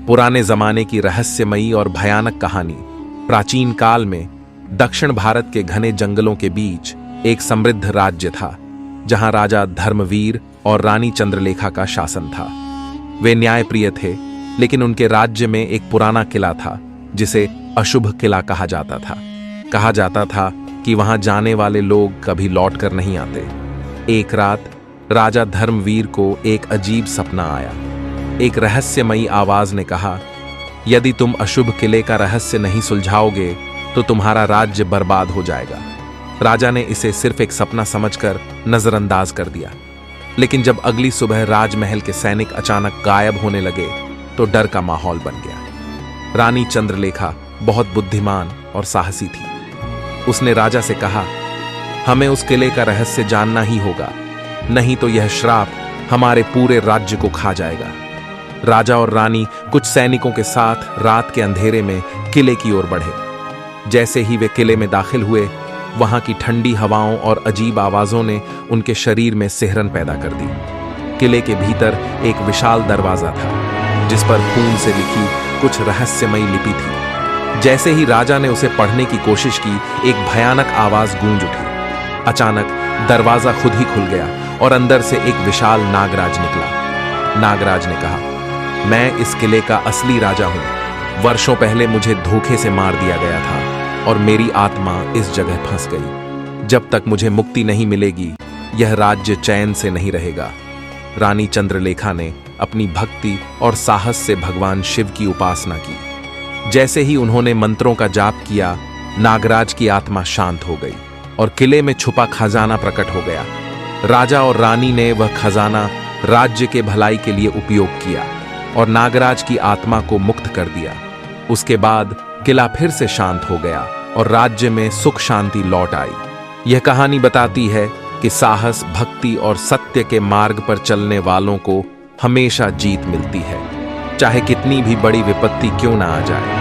पुराने जमाने की रहस्यमयी और भयानक कहानी। प्राचीन काल में दक्षिण भारत के घने जंगलों के बीच एक समृद्ध राज्य था, जहां राजा धर्मवीर और रानी चंद्रलेखा का शासन था। वे न्यायप्रिय थे, लेकिन उनके राज्य में एक पुराना किला था जिसे अशुभ किला कहा जाता था। कहा जाता था कि वहां जाने वाले लोग कभी लौट कर नहीं आते। एक रात राजा धर्मवीर को एक अजीब सपना आया। एक रहस्यमयी आवाज ने कहा, यदि तुम अशुभ किले का रहस्य नहीं सुलझाओगे तो तुम्हारा राज्य बर्बाद हो जाएगा। राजा ने इसे सिर्फ एक सपना समझकर नजरअंदाज कर दिया, लेकिन जब अगली सुबह राजमहल के सैनिक अचानक गायब होने लगे तो डर का माहौल बन गया। रानी चंद्रलेखा बहुत बुद्धिमान और साहसी थी। उसने राजा से कहा, हमें उस किले का रहस्य जानना ही होगा, नहीं तो यह श्राप हमारे पूरे राज्य को खा जाएगा। राजा और रानी कुछ सैनिकों के साथ रात के अंधेरे में किले की ओर बढ़े। जैसे ही वे किले में दाखिल हुए, वहां की ठंडी हवाओं और अजीब आवाजों ने उनके शरीर में सिहरन पैदा कर दी। किले के भीतर एक विशाल दरवाजा था, जिस पर खून से लिखी कुछ रहस्यमयी लिपि थी। जैसे ही राजा ने उसे पढ़ने की कोशिश की, एक भयानक आवाज गूंज उठी। अचानक दरवाजा खुद ही खुल गया और अंदर से एक विशाल नागराज निकला। नागराज ने कहा, मैं इस किले का असली राजा हूं। वर्षों पहले मुझे धोखे से मार दिया गया था और मेरी आत्मा इस जगह फंस गई। जब तक मुझे मुक्ति नहीं मिलेगी, यह राज्य चैन से नहीं रहेगा। रानी चंद्रलेखा ने अपनी भक्ति और साहस से भगवान शिव की उपासना की। जैसे ही उन्होंने मंत्रों का जाप किया, नागराज की आत्मा शांत हो गई और किले में छुपा खजाना प्रकट हो गया। राजा और रानी ने वह खजाना राज्य के भलाई के लिए उपयोग किया और नागराज की आत्मा को मुक्त कर दिया। उसके बाद किला फिर से शांत हो गया और राज्य में सुख शांति लौट आई। यह कहानी बताती है कि साहस, भक्ति और सत्य के मार्ग पर चलने वालों को हमेशा जीत मिलती है, चाहे कितनी भी बड़ी विपत्ति क्यों ना आ जाए।